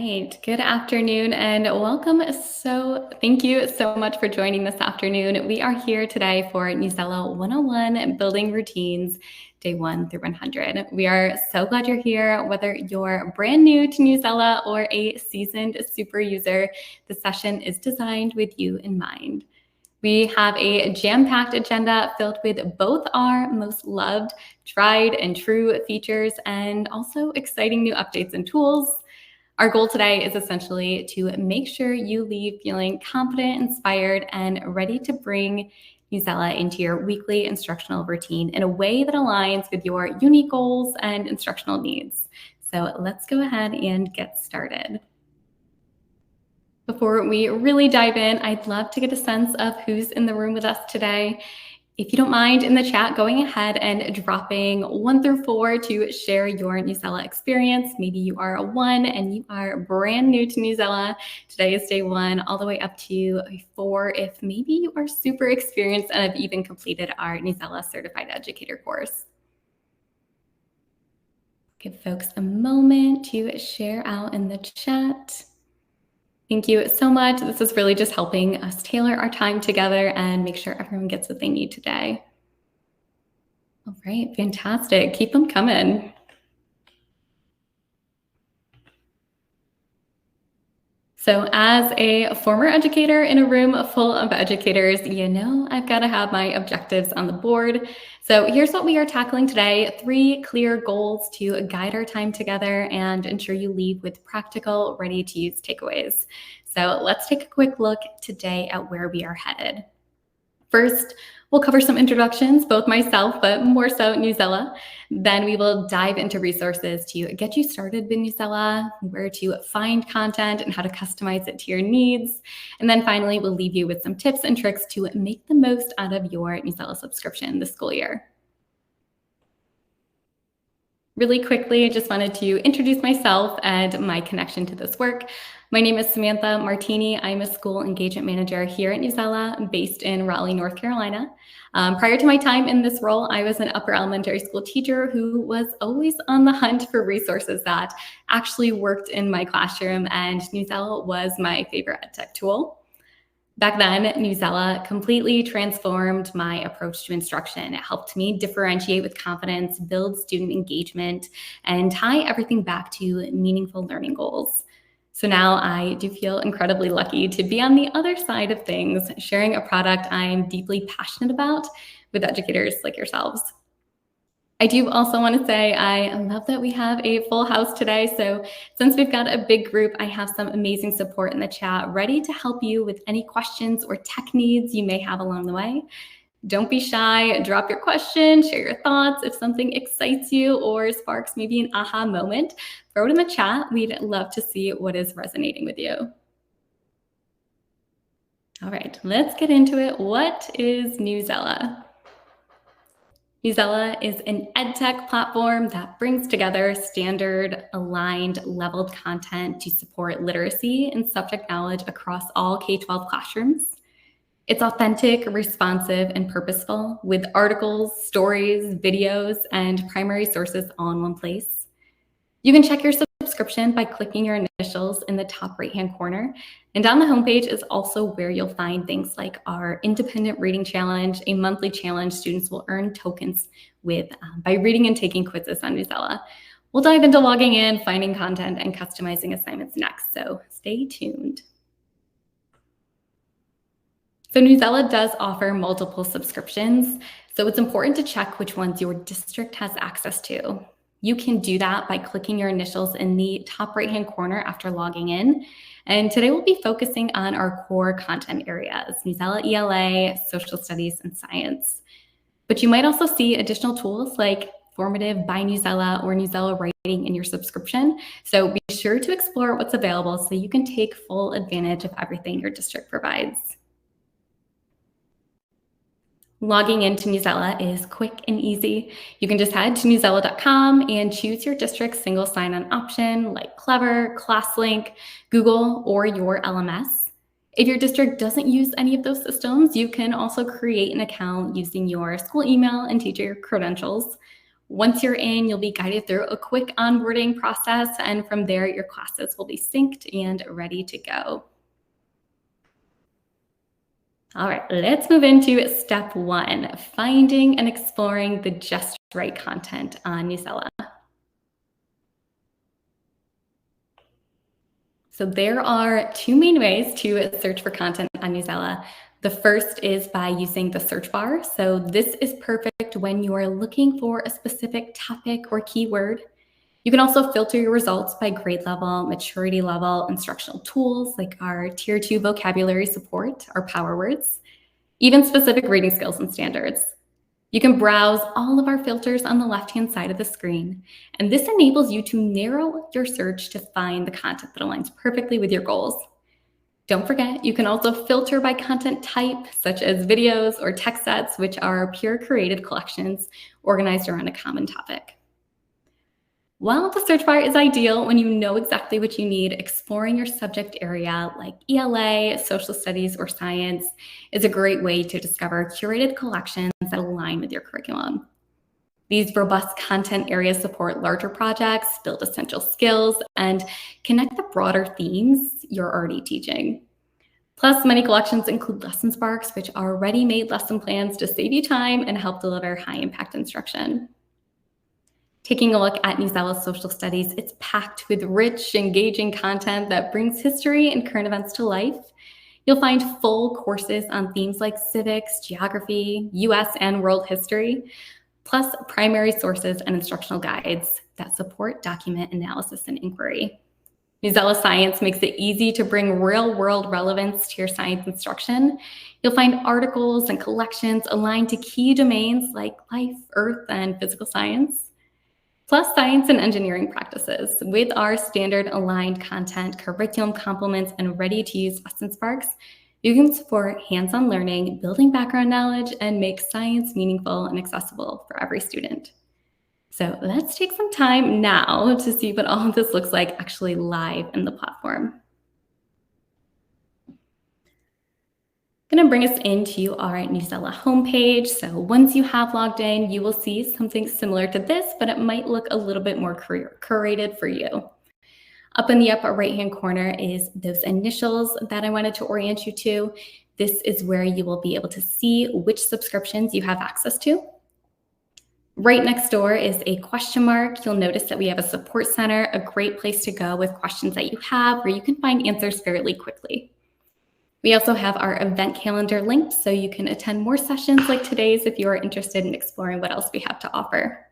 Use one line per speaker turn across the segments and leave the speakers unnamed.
right. Good afternoon and welcome. Thank you so much for joining this afternoon. We are here today for Newsela 101 Building Routines, Day 1 through 100. We are so glad you're here. Whether you're brand new to Newsela or a seasoned super user, the session is designed with you in mind. We have a jam-packed agenda filled with both our most loved, tried and true features and also exciting new updates and tools. Our goal today is essentially to make sure you leave feeling confident, inspired, and ready to bring Newsela into your weekly instructional routine in a way that aligns with your unique goals and instructional needs. So let's go ahead and get started. Before we really dive in, I'd love to get a sense of who's in the room with us today. If you don't mind in the chat, going ahead and dropping 1 through 4 to share your Newsela experience. Maybe you are a 1 and you are brand new to Newsela. Today is day 1, all the way up to a 4 if maybe you are super experienced and have even completed our Newsela Certified Educator course. Give folks a moment to share out in the chat. Thank you so much. This is really just helping us tailor our time together and make sure everyone gets what they need today. All right, fantastic. Keep them coming. So as a former educator in a room full of educators, you know I've got to have my objectives on the board. So here's what we are tackling today: 3 clear goals to guide our time together and ensure you leave with practical, ready-to-use takeaways. So let's take a quick look today at where we are headed. First, we'll cover some introductions, both myself, but more so Newsela. Then we will dive into resources to get you started with Newsela, where to find content and how to customize it to your needs. And then finally, we'll leave you with some tips and tricks to make the most out of your Newsela subscription this school year. Really quickly, I just wanted to introduce myself and my connection to this work. My name is Samantha Martini. I'm a school engagement manager here at Newsela, based in Raleigh, North Carolina. Prior to my time in this role, I was an upper elementary school teacher who was always on the hunt for resources that actually worked in my classroom, and Newsela was my favorite ed tech tool. Back then, Newsela completely transformed my approach to instruction. It helped me differentiate with confidence, build student engagement, and tie everything back to meaningful learning goals. So now I do feel incredibly lucky to be on the other side of things, sharing a product I'm deeply passionate about with educators like yourselves. I do also want to say I love that we have a full house today. So since we've got a big group, I have some amazing support in the chat ready to help you with any questions or tech needs you may have along the way. Don't be shy, drop your question, share your thoughts. If something excites you or sparks maybe an aha moment, throw it in the chat. We'd love to see what is resonating with you. All right, let's get into it. What is Newsela? Newsela is an edtech platform that brings together standard, aligned, leveled content to support literacy and subject knowledge across all K-12 classrooms. It's authentic, responsive, and purposeful, with articles, stories, videos, and primary sources all in one place. You can check your subscription by clicking your initials in the top right-hand corner. And on the homepage is also where you'll find things like our independent reading challenge, a monthly challenge students will earn tokens with by reading and taking quizzes on Newsela. We'll dive into logging in, finding content, and customizing assignments next, so stay tuned. So Newsela does offer multiple subscriptions, so it's important to check which ones your district has access to. You can do that by clicking your initials in the top right-hand corner after logging in. And today we'll be focusing on our core content areas: Newsela ELA, social studies, and science. But you might also see additional tools like Formative by Newsela or Newsela Writing in your subscription. So be sure to explore what's available so you can take full advantage of everything your district provides. Logging into Newsela is quick and easy. You can just head to newsela.com and choose your district's single sign-on option like Clever, ClassLink, Google, or your LMS. If your district doesn't use any of those systems, you can also create an account using your school email and teacher credentials. Once you're in, you'll be guided through a quick onboarding process, and from there, your classes will be synced and ready to go. All right, let's move into step 1, finding and exploring the just right content on Newsela. So there are 2 main ways to search for content on Newsela. The first is by using the search bar. So this is perfect when you are looking for a specific topic or keyword. You can also filter your results by grade level, maturity level, instructional tools like our Tier 2 vocabulary support, our power words, even specific reading skills and standards. You can browse all of our filters on the left-hand side of the screen, and this enables you to narrow your search to find the content that aligns perfectly with your goals. Don't forget, you can also filter by content type, such as videos or text sets, which are pure curated collections organized around a common topic. While the search bar is ideal when you know exactly what you need, exploring your subject area like ELA, social studies, or science is a great way to discover curated collections that align with your curriculum. These robust content areas support larger projects, build essential skills, and connect the broader themes you're already teaching. Plus, many collections include lesson sparks, which are ready-made lesson plans to save you time and help deliver high-impact instruction. Taking a look at Newsela's social studies, it's packed with rich, engaging content that brings history and current events to life. You'll find full courses on themes like civics, geography, US and world history, plus primary sources and instructional guides that support document analysis and inquiry. Newsela Science makes it easy to bring real-world relevance to your science instruction. You'll find articles and collections aligned to key domains like life, earth, and physical science, plus science and engineering practices. With our standard aligned content, curriculum complements, and ready-to-use lesson sparks, you can support hands-on learning, building background knowledge, and make science meaningful and accessible for every student. So let's take some time now to see what all of this looks like actually live in the platform. I'm going to bring us into our Newsela homepage. So once you have logged in, you will see something similar to this, but it might look a little bit more curated for you. Up in the upper right-hand corner is those initials that I wanted to orient you to. This is where you will be able to see which subscriptions you have access to. Right next door is a question mark. You'll notice that we have a support center, a great place to go with questions that you have where you can find answers fairly quickly. We also have our event calendar linked so you can attend more sessions like today's if you are interested in exploring what else we have to offer.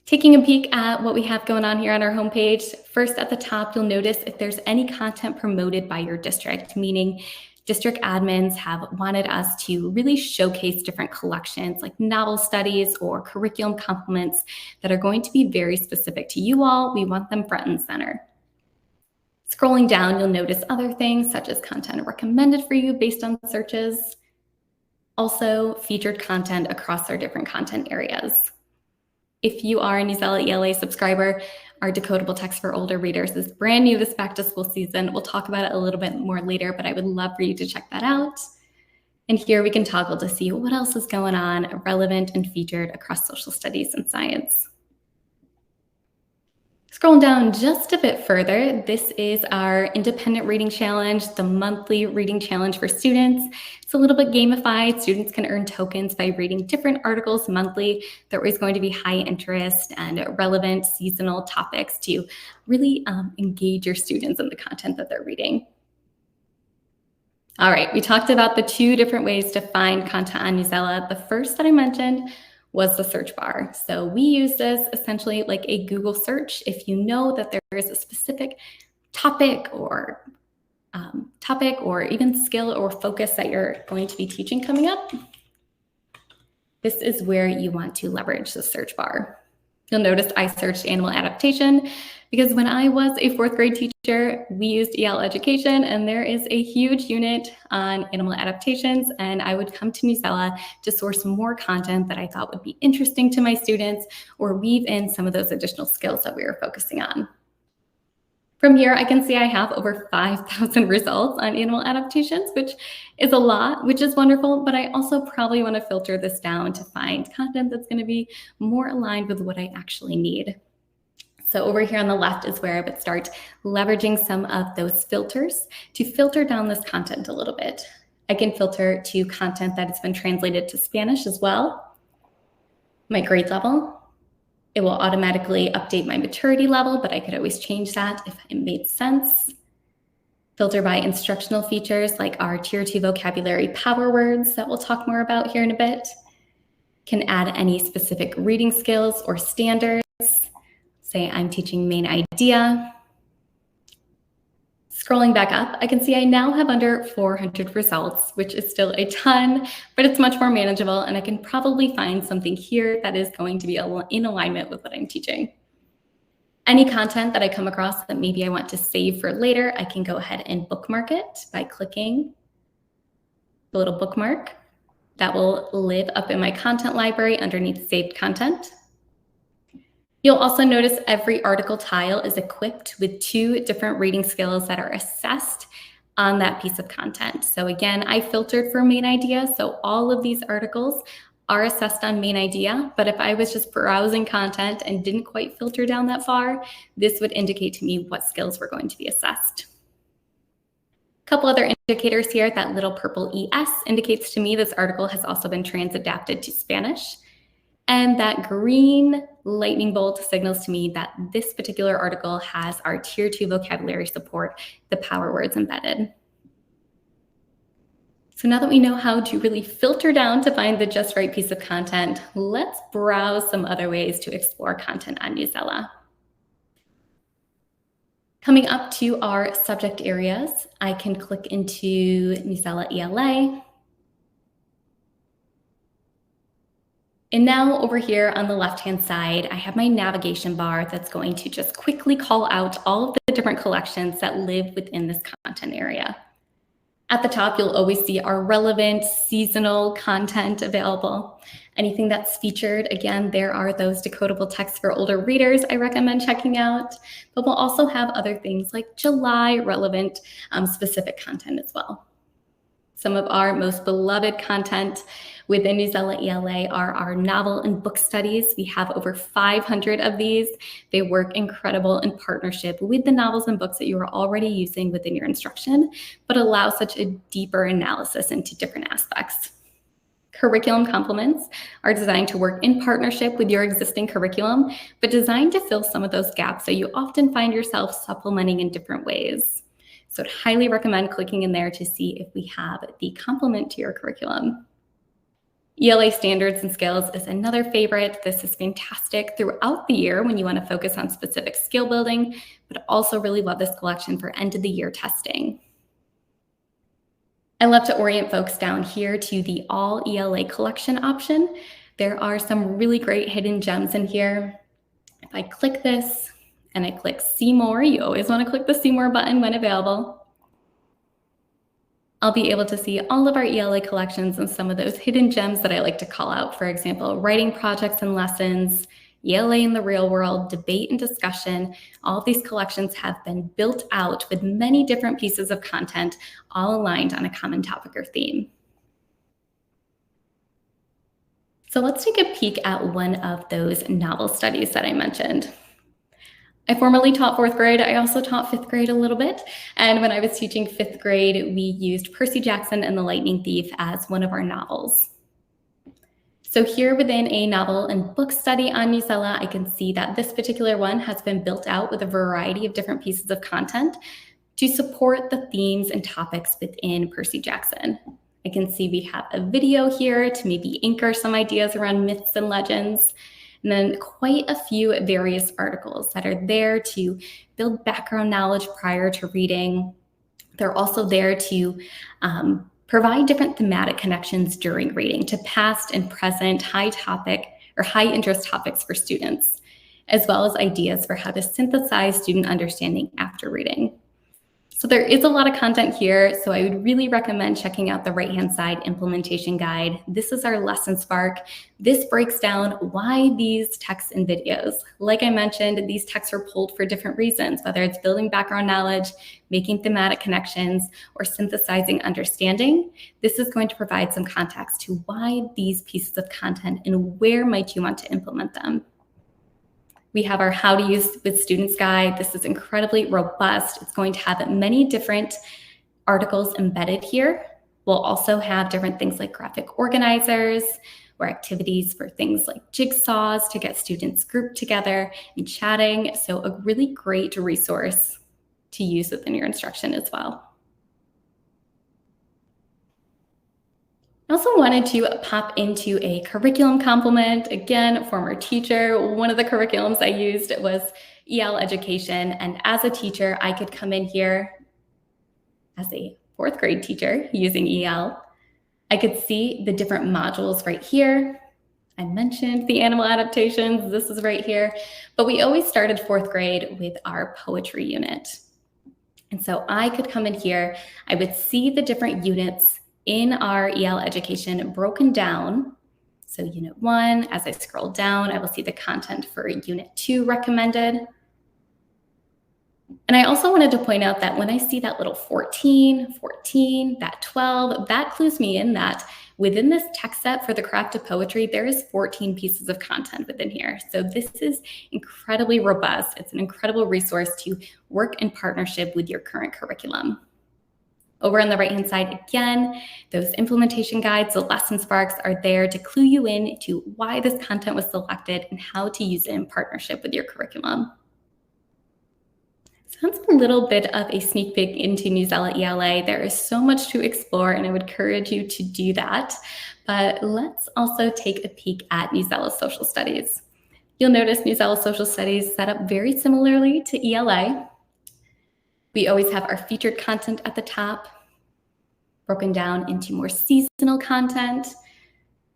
Taking a peek at what we have going on here on our homepage, first at the top, you'll notice if there's any content promoted by your district, meaning district admins have wanted us to really showcase different collections like novel studies or curriculum complements that are going to be very specific to you all. We want them front and center. Scrolling down, you'll notice other things such as content recommended for you based on searches. Also, featured content across our different content areas. If you are a Newsela ELA subscriber, our decodable text for older readers is brand new this back to school season. We'll talk about it a little bit more later, but I would love for you to check that out. And here we can toggle to see what else is going on relevant and featured across social studies and science. Scrolling down just a bit further, this is our independent reading challenge, the monthly reading challenge for students. It's a little bit gamified. Students can earn tokens by reading different articles monthly. They're always going to be high interest and relevant seasonal topics to really engage your students in the content that they're reading. All right, we talked about the 2 different ways to find content on Newsela. The first that I mentioned was the search bar. So we use this essentially like a Google search. If you know that there is a specific topic or even skill or focus that you're going to be teaching coming up, this is where you want to leverage the search bar. You'll notice I searched animal adaptation because when I was a 4th grade teacher, we used EL education, and there is a huge unit on animal adaptations, and I would come to Newsela to source more content that I thought would be interesting to my students or weave in some of those additional skills that we were focusing on. From here, I can see I have over 5,000 results on animal adaptations, which is a lot, which is wonderful, but I also probably want to filter this down to find content that's going to be more aligned with what I actually need. So over here on the left is where I would start leveraging some of those filters to filter down this content a little bit. I can filter to content that has been translated to Spanish as well, my grade level. It will automatically update my maturity level, but I could always change that if it made sense. Filter by instructional features like our Tier 2 vocabulary power words that we'll talk more about here in a bit. Can add any specific reading skills or standards. Say I'm teaching main idea. Scrolling back up, I can see I now have under 400 results, which is still a ton, but it's much more manageable, and I can probably find something here that is going to be in alignment with what I'm teaching. Any content that I come across that maybe I want to save for later, I can go ahead and bookmark it by clicking the little bookmark. That will live up in my content library underneath saved content. You'll also notice every article tile is equipped with 2 different reading skills that are assessed on that piece of content. So again, I filtered for main idea, so all of these articles are assessed on main idea, but if I was just browsing content and didn't quite filter down that far, this would indicate to me what skills were going to be assessed. A couple other indicators here, that little purple ES indicates to me this article has also been trans-adapted to Spanish. And that green lightning bolt signals to me that this particular article has our Tier 2 vocabulary support, the power words embedded. So now that we know how to really filter down to find the just right piece of content, let's browse some other ways to explore content on Newsela. Coming up to our subject areas, I can click into Newsela ELA. And now over here on the left-hand side, I have my navigation bar that's going to just quickly call out all of the different collections that live within this content area. At the top, you'll always see our relevant seasonal content available. Anything that's featured, again, there are those decodable texts for older readers I recommend checking out, but we'll also have other things like July relevant specific content as well. Some of our most beloved content within Newsela ELA are our novel and book studies. We have over 500 of these. They work incredible in partnership with the novels and books that you are already using within your instruction, but allow such a deeper analysis into different aspects. Curriculum complements are designed to work in partnership with your existing curriculum, but designed to fill some of those gaps so you often find yourself supplementing in different ways. So I'd highly recommend clicking in there to see if we have the complement to your curriculum. ELA standards and skills is another favorite. This is fantastic throughout the year when you want to focus on specific skill building, but also really love this collection for end of the year testing. I love to orient folks down here to the all ELA collection option. There are some really great hidden gems in here. If I click this, and I click See More, you always want to click the See More button when available. I'll be able to see all of our ELA collections and some of those hidden gems that I like to call out. For example, writing projects and lessons, ELA in the real world, debate and discussion. All of these collections have been built out with many different pieces of content, all aligned on a common topic or theme. So let's take a peek at one of those novel studies that I mentioned. I formerly taught 4th grade. I also taught 5th grade a little bit. And when I was teaching 5th grade, we used Percy Jackson and the Lightning Thief as one of our novels. So here within a novel and book study on Newsela, I can see that this particular one has been built out with a variety of different pieces of content to support the themes and topics within Percy Jackson. I can see we have a video here to maybe anchor some ideas around myths and legends. And then quite a few various articles that are there to build background knowledge prior to reading. They're also there to provide different thematic connections during reading to past and present high topic or high interest topics for students, as well as ideas for how to synthesize student understanding after reading. So there is a lot of content here, so I would really recommend checking out the right-hand side implementation guide. This is our lesson spark. This breaks down why these texts and videos. Like I mentioned, these texts are pulled for different reasons, whether it's building background knowledge, making thematic connections, or synthesizing understanding. This is going to provide some context to why these pieces of content and where might you want to implement them. We have our How to Use with Students guide. This is incredibly robust. It's going to have many different articles embedded here. We'll also have different things like graphic organizers or activities for things like jigsaws to get students grouped together and chatting. So a really great resource to use within your instruction as well. I also wanted to pop into a curriculum complement. Again, former teacher, one of the curriculums I used was EL education. And as a teacher, I could come in here as a fourth grade teacher using EL. I could see the different modules right here. I mentioned the animal adaptations. This is right here. But we always started fourth grade with our poetry unit. And so I could come in here. I would see the different units in our EL education broken down. So unit 1, as I scroll down, I will see the content for unit 2 recommended. And I also wanted to point out that when I see that little 14, that 12, that clues me in that within this text set for the craft of poetry, there is 14 pieces of content within here. So this is incredibly robust. It's an incredible resource to work in partnership with your current curriculum. Over on the right-hand side, again, those implementation guides, the lesson sparks are there to clue you in to why this content was selected and how to use it in partnership with your curriculum. So that's a little bit of a sneak peek into Newsela ELA. There is so much to explore, and I would encourage you to do that. But let's also take a peek at Newsela Social Studies. You'll notice Newsela Social Studies set up very similarly to ELA. We always have our featured content at the top, broken down into more seasonal content,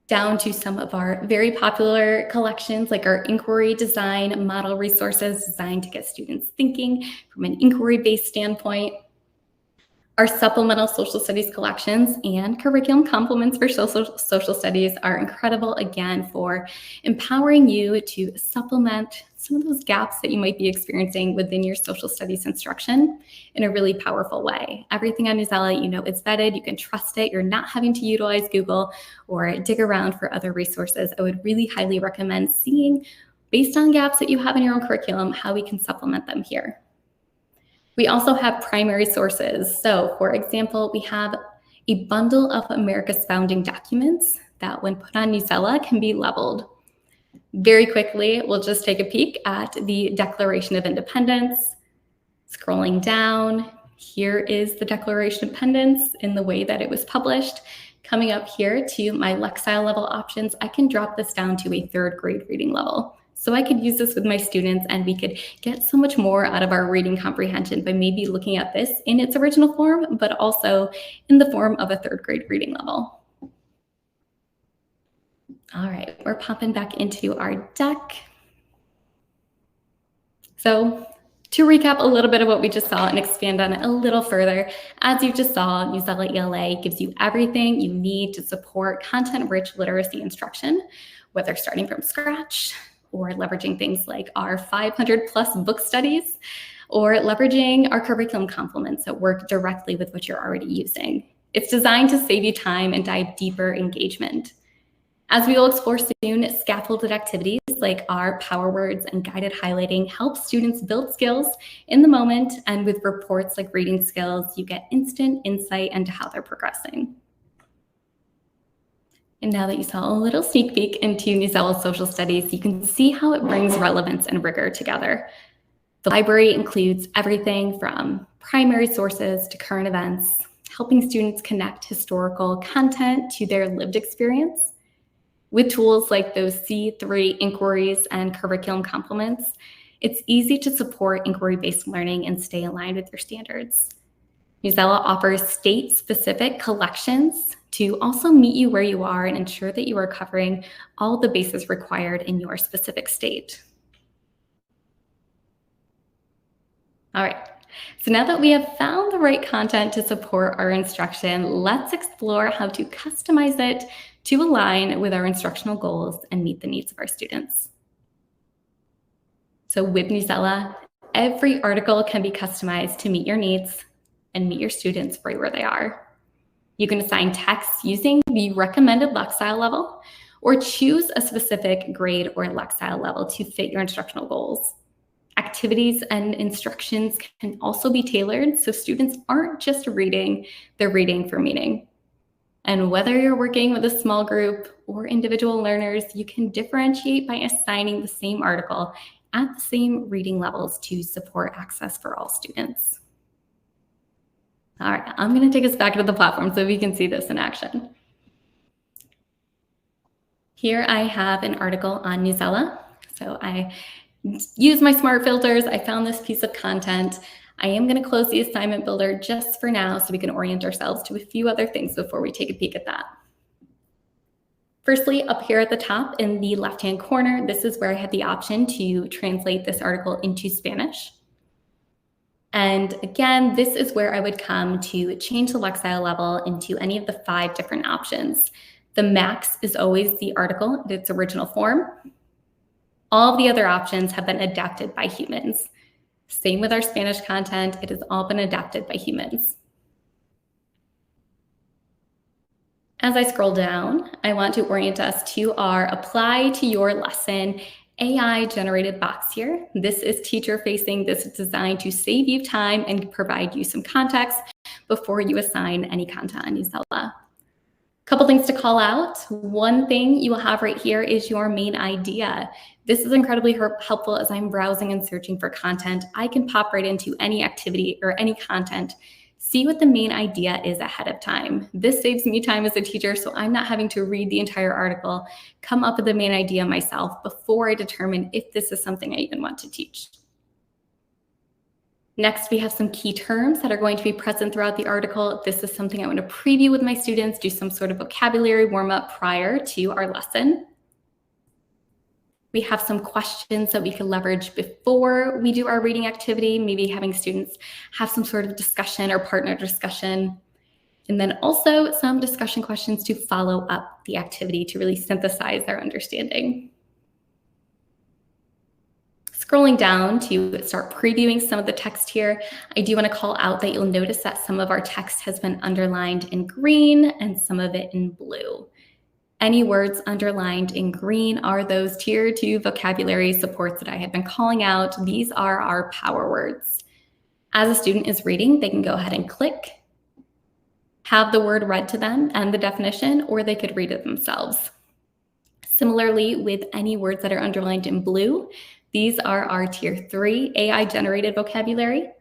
down to some of our very popular collections, like our inquiry design model resources designed to get students thinking from an inquiry-based standpoint. Our supplemental social studies collections and curriculum complements for social studies are incredible, again, for empowering you to supplement some of those gaps that you might be experiencing within your social studies instruction in a really powerful way. Everything on Newsela, you know, it's vetted, you can trust it, you're not having to utilize Google or dig around for other resources. I would really highly recommend seeing, based on gaps that you have in your own curriculum, how we can supplement them here. We also have primary sources. So for example, we have a bundle of America's founding documents that when put on Newsela can be leveled. Very quickly, we'll just take a peek at the Declaration of Independence. Scrolling down, here is the Declaration of Independence in the way that it was published. Coming up here to my Lexile level options, I can drop this down to a 3rd grade reading level. So I could use this with my students and we could get so much more out of our reading comprehension by maybe looking at this in its original form, but also in the form of a 3rd grade reading level. All right, we're popping back into our deck. So to recap a little bit of what we just saw and expand on it a little further, as you just saw, Newsela ELA gives you everything you need to support content-rich literacy instruction, whether starting from scratch, or leveraging things like our 500+ book studies, or leveraging our curriculum complements that work directly with what you're already using. It's designed to save you time and dive deeper engagement. As we will explore soon, scaffolded activities like our power words and guided highlighting help students build skills in the moment, and with reports like reading skills, you get instant insight into how they're progressing. And now that you saw a little sneak peek into Newsela Social Studies, you can see how it brings relevance and rigor together. The library includes everything from primary sources to current events, helping students connect historical content to their lived experience. With tools like those C3 inquiries and curriculum complements, it's easy to support inquiry-based learning and stay aligned with your standards. Newsela offers state-specific collections to also meet you where you are and ensure that you are covering all the bases required in your specific state. All right, So now that we have found the right content to support our instruction, let's explore how to customize it to align with our instructional goals and meet the needs of our students. So with Newsela, every article can be customized to meet your needs and meet your students right where they are. You can assign text using the recommended Lexile level or choose a specific grade or Lexile level to fit your instructional goals. Activities and instructions can also be tailored so students aren't just reading, they're reading for meaning. And whether you're working with a small group or individual learners, you can differentiate by assigning the same article at the same reading levels to support access for all students. All right, I'm going to take us back to the platform so we can see this in action. Here I have an article on Newsela. So I used my smart filters. I found this piece of content. I am going to close the assignment builder just for now so we can orient ourselves to a few other things before we take a peek at that. Firstly, up here at the top in the left-hand corner, this is where I have the option to translate this article into Spanish. And again, this is where I would come to change the Lexile level into any of the 5 different options. The max is always the article in its original form. All of the other options have been adapted by humans. Same with our Spanish content, it has all been adapted by humans. As I scroll down, I want to orient us to our Apply to Your Lesson AI-generated box here. This is teacher-facing. This is designed to save you time and provide you some context before you assign any content on Newsela. Couple things to call out. One thing you will have right here is your main idea. This is incredibly helpful as I'm browsing and searching for content. I can pop right into any activity or any content, see what the main idea is ahead of time. This saves me time as a teacher, so I'm not having to read the entire article, come up with the main idea myself before I determine if this is something I even want to teach. Next, we have some key terms that are going to be present throughout the article. This is something I want to preview with my students, do some sort of vocabulary warm-up prior to our lesson. We have some questions that we can leverage before we do our reading activity, maybe having students have some sort of discussion or partner discussion. And then also some discussion questions to follow up the activity to really synthesize their understanding. Scrolling down to start previewing some of the text here, I do want to call out that you'll notice that some of our text has been underlined in green and some of it in blue. Any words underlined in green are those tier 2 vocabulary supports that I had been calling out. These are our power words. As a student is reading, they can go ahead and click, have the word read to them and the definition, or they could read it themselves. Similarly, with any words that are underlined in blue, these are our tier 3 AI-generated vocabulary.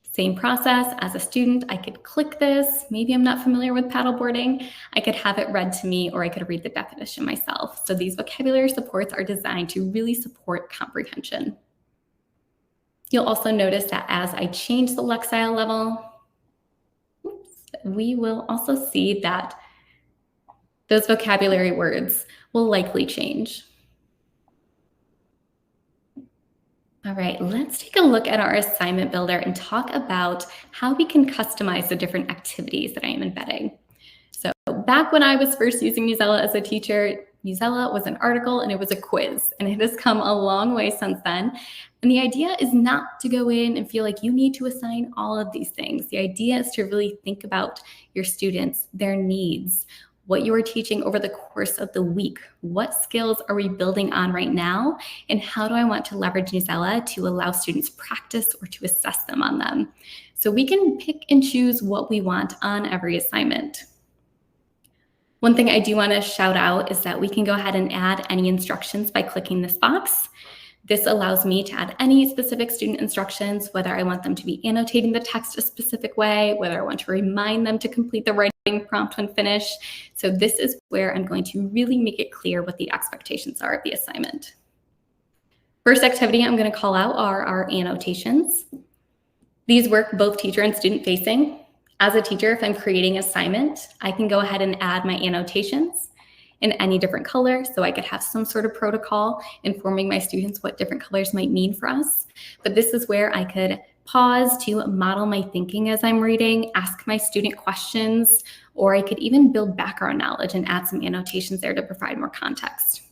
Same process. As a student, I could click this. Maybe I'm not familiar with paddleboarding. I could have it read to me, or I could read the definition myself. So these vocabulary supports are designed to really support comprehension. You'll also notice that as I change the Lexile level, we will also see that those vocabulary words will likely change. All right, let's take a look at our assignment builder and talk about how we can customize the different activities that I am embedding. So back when I was first using Newsela as a teacher, Newsela was an article and it was a quiz, and it has come a long way since then. And the idea is not to go in and feel like you need to assign all of these things. The idea is to really think about your students, their needs, what you are teaching over the course of the week. What skills are we building on right now? And how do I want to leverage Newsela to allow students practice or to assess them on them? So we can pick and choose what we want on every assignment. One thing I do want to shout out is that we can go ahead and add any instructions by clicking this box. This allows me to add any specific student instructions, whether I want them to be annotating the text a specific way, whether I want to remind them to complete the writing prompt when finished. So this is where I'm going to really make it clear what the expectations are of the assignment. First activity I'm going to call out are our annotations. These work both teacher and student facing. As a teacher, if I'm creating an assignment, I can go ahead and add my annotations in any different color, so I could have some sort of protocol informing my students what different colors might mean for us. But this is where I could pause to model my thinking as I'm reading, ask my student questions, or I could even build background knowledge and add some annotations there to provide more context.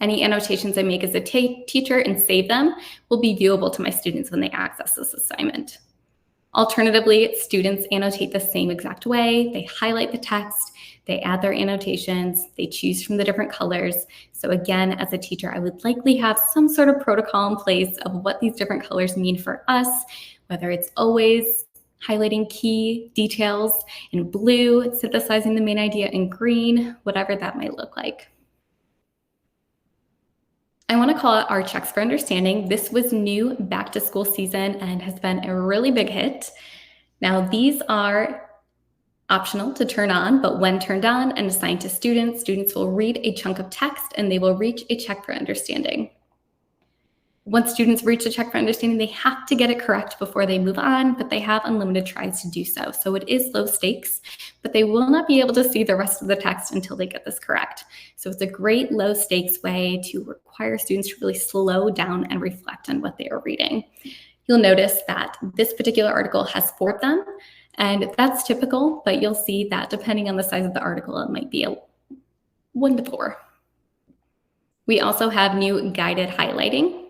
Any annotations I make as a teacher and save them will be viewable to my students when they access this assignment. Alternatively, students annotate the same exact way. They highlight the text, they add their annotations, they choose from the different colors. So again, as a teacher, I would likely have some sort of protocol in place of what these different colors mean for us, whether it's always highlighting key details in blue, synthesizing the main idea in green, whatever that might look like. I want to call out our checks for understanding. This was new back to school season and has been a really big hit. Now, these are optional to turn on, but when turned on and assigned to students, students will read a chunk of text and they will reach a check for understanding. Once students reach a check for understanding, they have to get it correct before they move on, but they have unlimited tries to do so. So it is low stakes, but they will not be able to see the rest of the text until they get this correct. So it's a great low stakes way to require students to really slow down and reflect on what they are reading. You'll notice that this particular article has 4 of them, and that's typical, but you'll see that depending on the size of the article, it might be a 1 to 4. We also have new guided highlighting.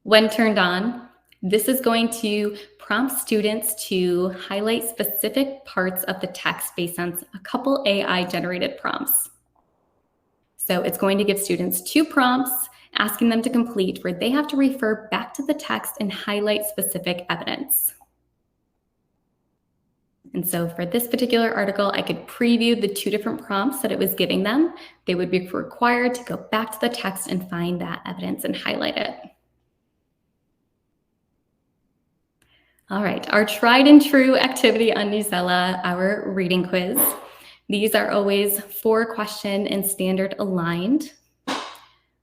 When turned on, this is going to prompt students to highlight specific parts of the text based on a couple AI-generated prompts. So it's going to give students 2 prompts asking them to complete where they have to refer back to the text and highlight specific evidence. And so for this particular article, I could preview the 2 different prompts that it was giving them. They would be required to go back to the text and find that evidence and highlight it. All right, our tried and true activity on Newsela, our reading quiz. These are always 4-question and standard aligned.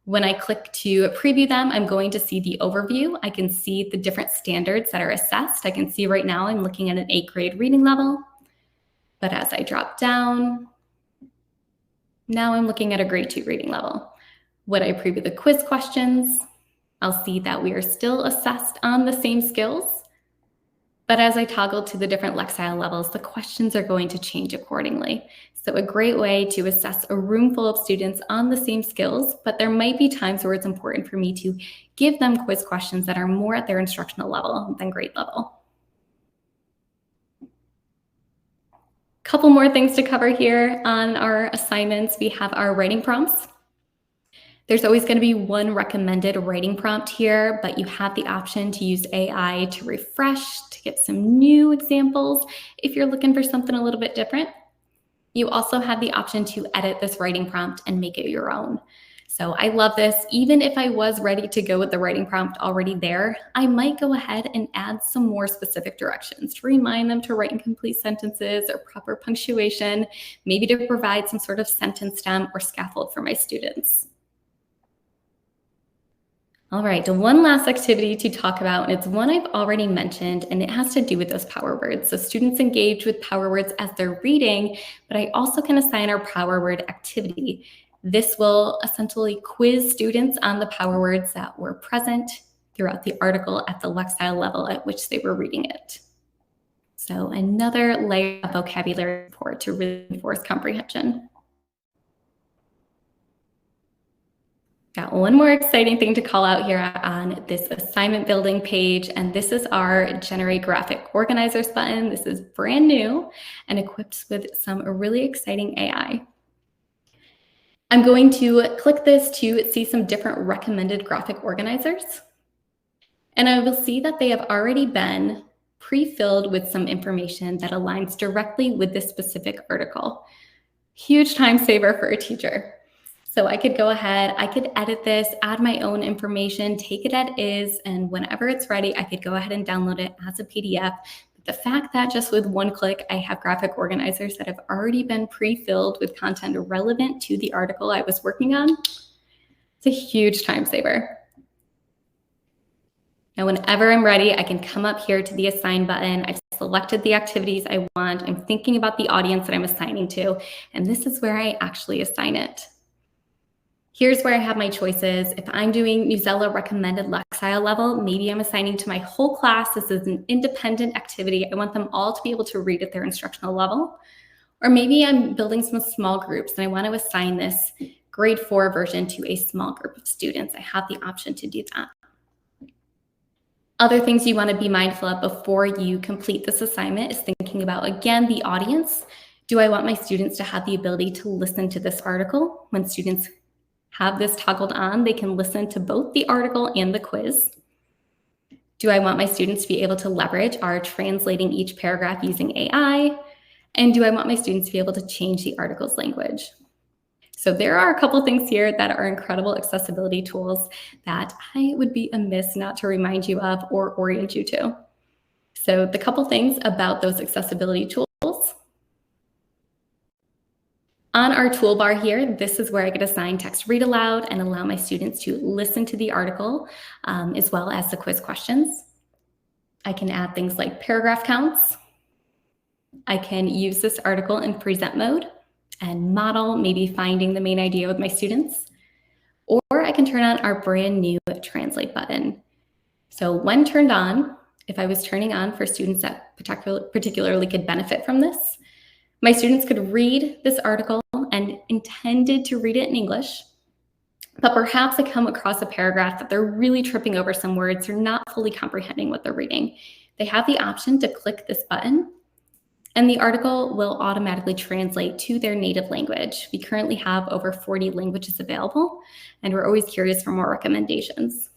When I click to preview them, I'm going to see the overview. I can see the different standards that are assessed. I can see right now I'm looking at an 8th grade reading level. But as I drop down, now I'm looking at a grade 2 reading level. When I preview the quiz questions, I'll see that we are still assessed on the same skills. But as I toggle to the different lexile levels, the questions are going to change accordingly. So a great way to assess a room full of students on the same skills, but there might be times where it's important for me to give them quiz questions that are more at their instructional level than grade level. Couple more things to cover here on our assignments. We have our writing prompts. There's always going to be 1 recommended writing prompt here, but you have the option to use AI to refresh, to get some new examples if you're looking for something a little bit different. You also have the option to edit this writing prompt and make it your own. So I love this. Even if I was ready to go with the writing prompt already there, I might go ahead and add some more specific directions to remind them to write in complete sentences or proper punctuation, maybe to provide some sort of sentence stem or scaffold for my students. All right, one last activity to talk about, and it's one I've already mentioned, and it has to do with those power words. So students engage with power words as they're reading, but I also can assign our power word activity. This will essentially quiz students on the power words that were present throughout the article at the lexile level at which they were reading it. So another layer of vocabulary support to reinforce comprehension. Got one more exciting thing to call out here on this assignment building page, and this is our Generate Graphic Organizers button. This is brand new and equipped with some really exciting AI. I'm going to click this to see some different recommended graphic organizers, and I will see that they have already been pre-filled with some information that aligns directly with this specific article. Huge time saver for a teacher. So I could go ahead, I could edit this, add my own information, take it as is, and whenever it's ready, I could go ahead and download it as a PDF. But the fact that just with 1 click, I have graphic organizers that have already been pre-filled with content relevant to the article I was working on, it's a huge time saver. Now, whenever I'm ready, I can come up here to the Assign button. I've selected the activities I want. I'm thinking about the audience that I'm assigning to, and this is where I actually assign it. Here's where I have my choices. If I'm doing Newsela recommended Lexile level, maybe I'm assigning to my whole class. This is an independent activity. I want them all to be able to read at their instructional level. Or maybe I'm building some small groups and I want to assign this grade 4 version to a small group of students. I have the option to do that. Other things you want to be mindful of before you complete this assignment is thinking about, again, the audience. Do I want my students to have the ability to listen to this article? When students have this toggled on, they can listen to both the article and the quiz. Do I want my students to be able to leverage our translating each paragraph using AI? And do I want my students to be able to change the article's language? So there are a couple things here that are incredible accessibility tools that I would be amiss not to remind you of or orient you to. So the couple things about those accessibility tools. On our toolbar here, this is where I get assigned text read aloud and allow my students to listen to the article as well as the quiz questions. I can add things like paragraph counts. I can use this article in present mode and model maybe finding the main idea with my students. Or I can turn on our brand new translate button. So when turned on, if I was turning on for students that particularly could benefit from this, my students could read this article and intended to read it in English, but perhaps they come across a paragraph that they're really tripping over some words or not fully comprehending what they're reading. They have the option to click this button and the article will automatically translate to their native language. We currently have over 40 languages available, and we're always curious for more recommendations.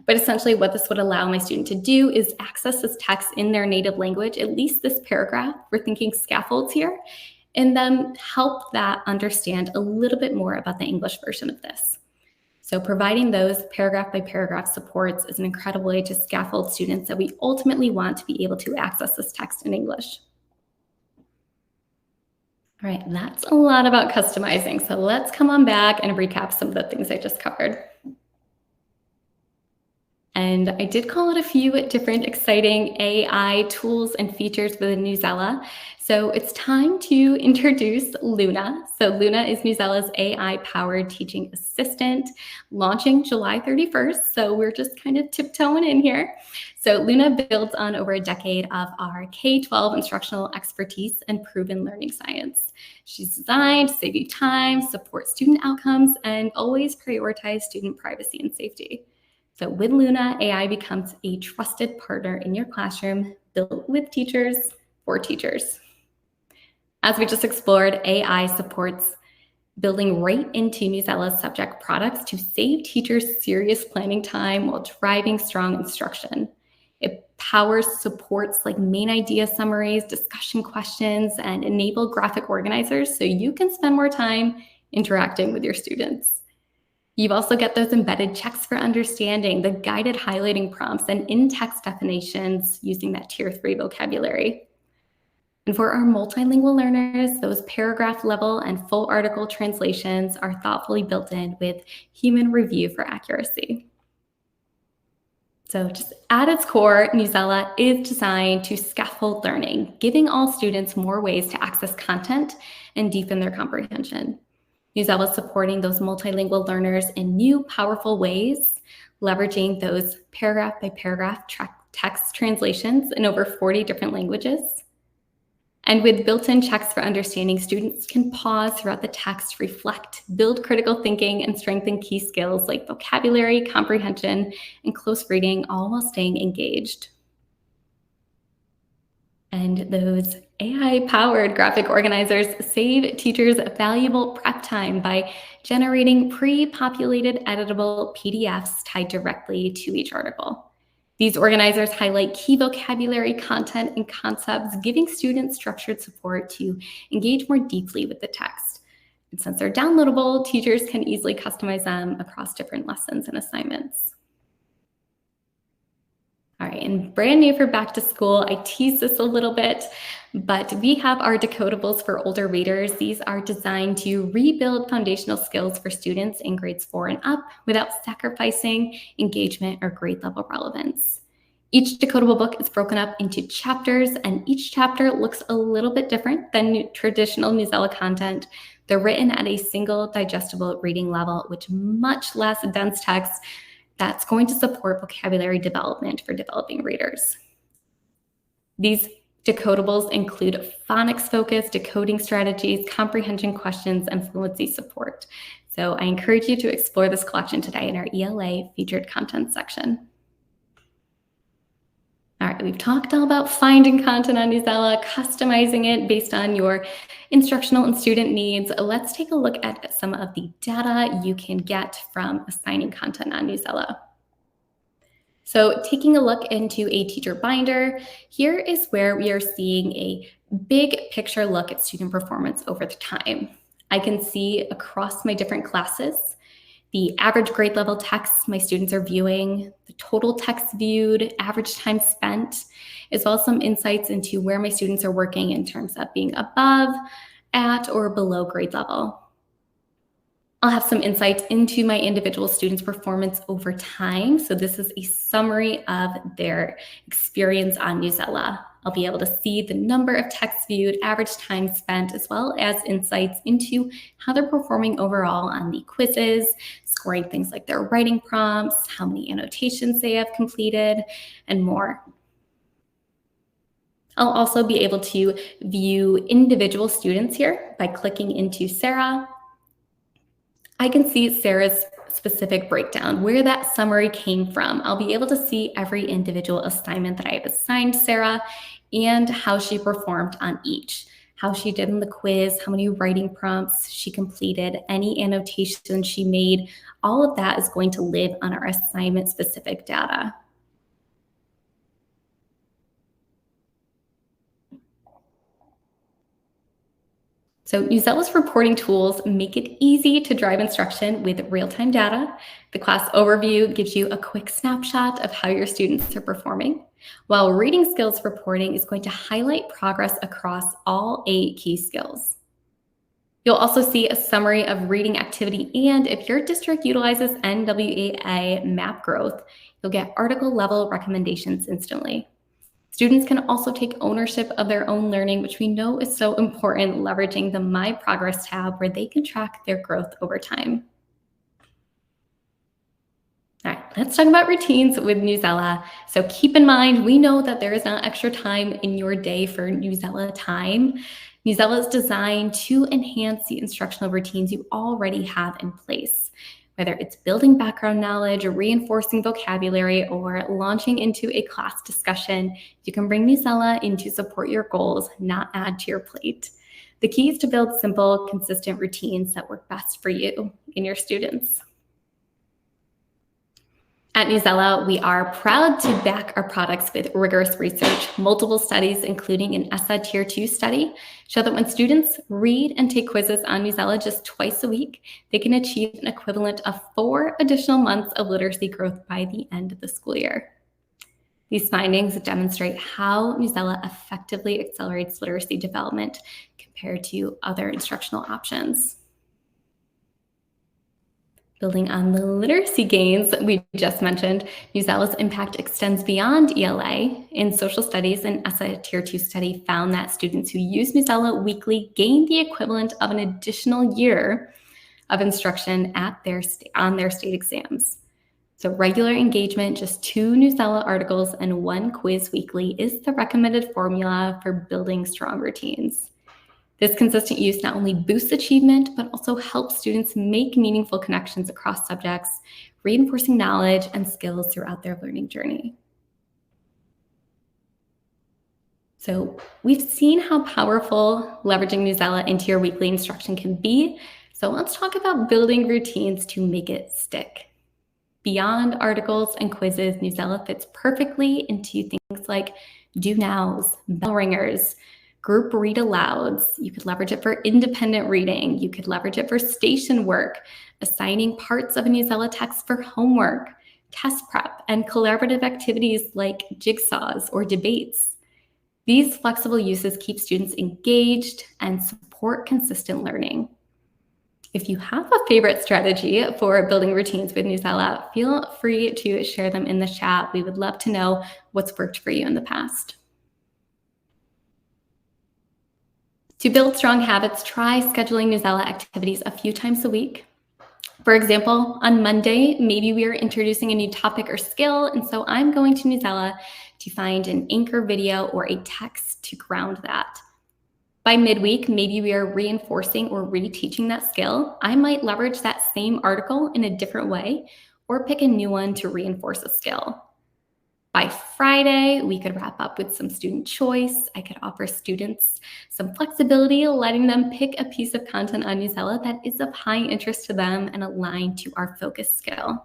But essentially what this would allow my student to do is access this text in their native language, at least this paragraph. We're thinking scaffolds here, and then help that understand a little bit more about the English version of this. So providing those paragraph by paragraph supports is an incredible way to scaffold students that we ultimately want to be able to access this text in English. All right, that's a lot about customizing. So let's come on back and recap some of the things I just covered. And I did call out a few different exciting AI tools and features within Newsela. So it's time to introduce Luna. So Luna is Newsela's AI-powered teaching assistant, launching July 31st. So we're just kind of tiptoeing in here. So Luna builds on over a decade of our K-12 instructional expertise and proven learning science. She's designed to save you time, support student outcomes, and always prioritize student privacy and safety. So with Luna, AI becomes a trusted partner in your classroom, built with teachers for teachers. As we just explored, AI supports building right into Newsela's subject products to save teachers serious planning time while driving strong instruction. It powers supports like main idea summaries, discussion questions, and enable graphic organizers so you can spend more time interacting with your students. You also get those embedded checks for understanding, the guided highlighting prompts, and in-text definitions using that Tier 3 vocabulary. And for our multilingual learners, those paragraph level and full article translations are thoughtfully built in with human review for accuracy. So just at its core, Newsela is designed to scaffold learning, giving all students more ways to access content and deepen their comprehension. Newsela is supporting those multilingual learners in new, powerful ways, leveraging those paragraph by paragraph text translations in over 40 different languages. And with built-in checks for understanding, students can pause throughout the text, reflect, build critical thinking, and strengthen key skills like vocabulary, comprehension, and close reading, all while staying engaged. And those AI-powered graphic organizers save teachers valuable prep time by generating pre-populated editable PDFs tied directly to each article. These organizers highlight key vocabulary, content, and concepts, giving students structured support to engage more deeply with the text. And since they're downloadable, teachers can easily customize them across different lessons and assignments. All right, and brand new for back to school, I teased this a little bit, but we have our decodables for older readers. These are designed to rebuild foundational skills for students in grades 4 and up without sacrificing engagement or grade level relevance. Each decodable book is broken up into chapters, and each chapter looks a little bit different than traditional Newsela content. They're written at a single digestible reading level with much less dense text that's going to support vocabulary development for developing readers. These decodables include phonics-focused decoding strategies, comprehension questions, and fluency support. So I encourage you to explore this collection today in our ELA featured content section. All right, we've talked all about finding content on Newsela, customizing it based on your instructional and student needs. Let's take a look at some of the data you can get from assigning content on Newsela. So taking a look into a teacher binder, here is where we are seeing a big picture look at student performance over the time. I can see across my different classes the average grade level text my students are viewing, the total text viewed, average time spent, as well as some insights into where my students are working in terms of being above, at, or below grade level. I'll have some insights into my individual students' performance over time. So this is a summary of their experience on Newsela. I'll be able to see the number of texts viewed, average time spent, as well as insights into how they're performing overall on the quizzes, scoring things like their writing prompts, how many annotations they have completed, and more. I'll also be able to view individual students here by clicking into Sarah. I can see Sarah's specific breakdown, where that summary came from. I'll be able to see every individual assignment that I have assigned Sarah and how she performed on each, how she did in the quiz, how many writing prompts she completed, any annotations she made. All of that is going to live on our assignment-specific data. So Newsela's reporting tools make it easy to drive instruction with real-time data. The class overview gives you a quick snapshot of how your students are performing, while reading skills reporting is going to highlight progress across all 8 key skills. You'll also see a summary of reading activity, and if your district utilizes NWEA map growth, you'll get article level recommendations instantly. Students can also take ownership of their own learning, which we know is so important, leveraging the My Progress tab where they can track their growth over time. All right, let's talk about routines with Newsela. So keep in mind, we know that there is not extra time in your day for Newsela time. Newsela is designed to enhance the instructional routines you already have in place. Whether it's building background knowledge or reinforcing vocabulary or launching into a class discussion, you can bring Newsela in to support your goals, not add to your plate. The key is to build simple, consistent routines that work best for you and your students. At Newsela, we are proud to back our products with rigorous research. Multiple studies, including an ESSA Tier 2 study, show that when students read and take quizzes on Newsela just twice a week, they can achieve an equivalent of 4 additional months of literacy growth by the end of the school year. These findings demonstrate how Newsela effectively accelerates literacy development compared to other instructional options. Building on the literacy gains we just mentioned, Newsela's impact extends beyond ELA. In social studies, an ESSA Tier 2 study found that students who use Newsela weekly gain the equivalent of an additional year of instruction on their state exams. So regular engagement, just 2 Newsela articles and 1 quiz weekly is the recommended formula for building strong routines. This consistent use not only boosts achievement, but also helps students make meaningful connections across subjects, reinforcing knowledge and skills throughout their learning journey. So we've seen how powerful leveraging Newsela into your weekly instruction can be. So let's talk about building routines to make it stick. Beyond articles and quizzes, Newsela fits perfectly into things like do nows, bell ringers, group read alouds. You could leverage it for independent reading. You could leverage it for station work, assigning parts of a Newsela text for homework, test prep, and collaborative activities like jigsaws or debates. These flexible uses keep students engaged and support consistent learning. If you have a favorite strategy for building routines with Newsela, feel free to share them in the chat. We would love to know what's worked for you in the past. To build strong habits, try scheduling Newsela activities a few times a week. For example, on Monday, maybe we are introducing a new topic or skill, and so I'm going to Newsela to find an anchor video or a text to ground that. By midweek, maybe we are reinforcing or reteaching that skill. I might leverage that same article in a different way or pick a new one to reinforce a skill. By Friday, we could wrap up with some student choice. I could offer students some flexibility, letting them pick a piece of content on Newsela that is of high interest to them and aligned to our focus skill.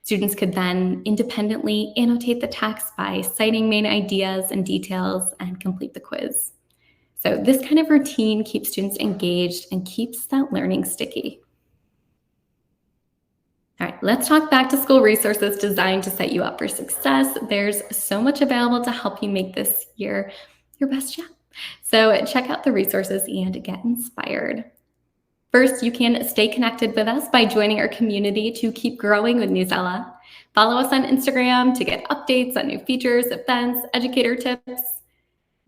Students could then independently annotate the text by citing main ideas and details and complete the quiz. So this kind of routine keeps students engaged and keeps that learning sticky. All right, let's talk back to school resources designed to set you up for success. There's so much available to help you make this year your best yet. So check out the resources and get inspired. First, you can stay connected with us by joining our community to keep growing with Newsela. Follow us on Instagram to get updates on new features, events, educator tips.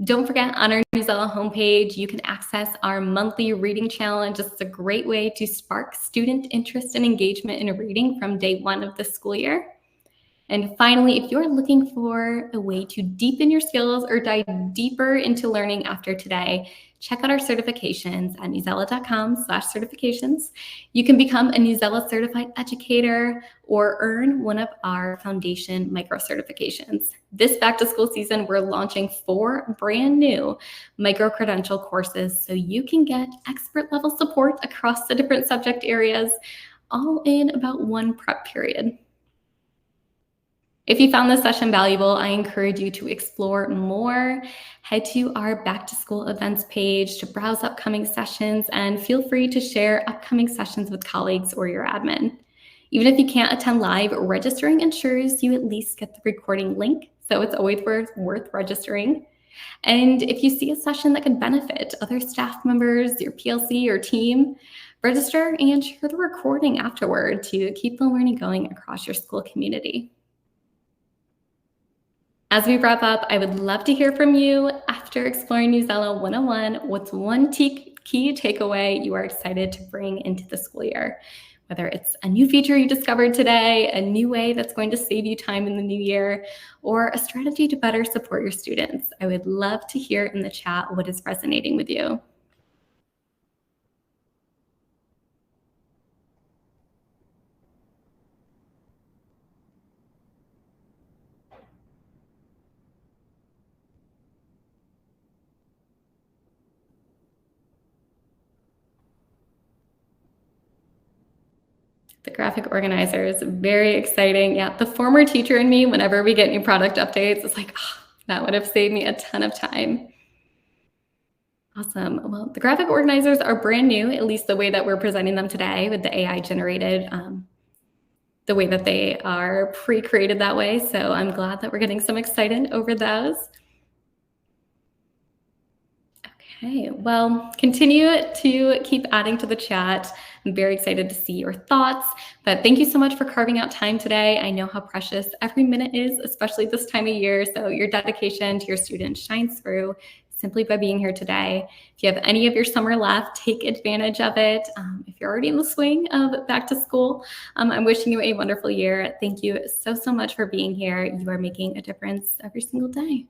Don't forget, on our Newsela homepage, you can access our monthly reading challenge. It's a great way to spark student interest and engagement in reading from day one of the school year. And finally, if you're looking for a way to deepen your skills or dive deeper into learning after today, check out our certifications at newsela.com/certifications. You can become a Newsela certified educator or earn one of our foundation micro certifications. This back to school season, we're launching 4 brand new micro credential courses so you can get expert level support across the different subject areas, all in about one prep period. If you found this session valuable, I encourage you to explore more. Head to our back to school events page to browse upcoming sessions, and feel free to share upcoming sessions with colleagues or your admin. Even if you can't attend live, registering ensures you at least get the recording link, so it's always worth registering. And if you see a session that could benefit other staff members, your PLC or team, register and share the recording afterward to keep the learning going across your school community. As we wrap up, I would love to hear from you after exploring Newsela 101. What's one key takeaway you are excited to bring into the school year? Whether it's a new feature you discovered today, a new way that's going to save you time in the new year, or a strategy to better support your students. I would love to hear in the chat what is resonating with you. The graphic organizer is very exciting. Yeah, the former teacher in me, whenever we get new product updates, it's like, oh, that would have saved me a ton of time. Awesome. Well, the graphic organizers are brand new, at least the way that we're presenting them today with the AI generated, the way that they are pre-created that way. So I'm glad that we're getting some excitement over those. Okay, well, continue to keep adding to the chat. I'm very excited to see your thoughts, but thank you so much for carving out time today. I know how precious every minute is, especially this time of year, so your dedication to your students shines through simply by being here today. If you have any of your summer left, take advantage of it. If you're already in the swing of back to school, I'm wishing you a wonderful year. Thank you so much for being here. You are making a difference every single day.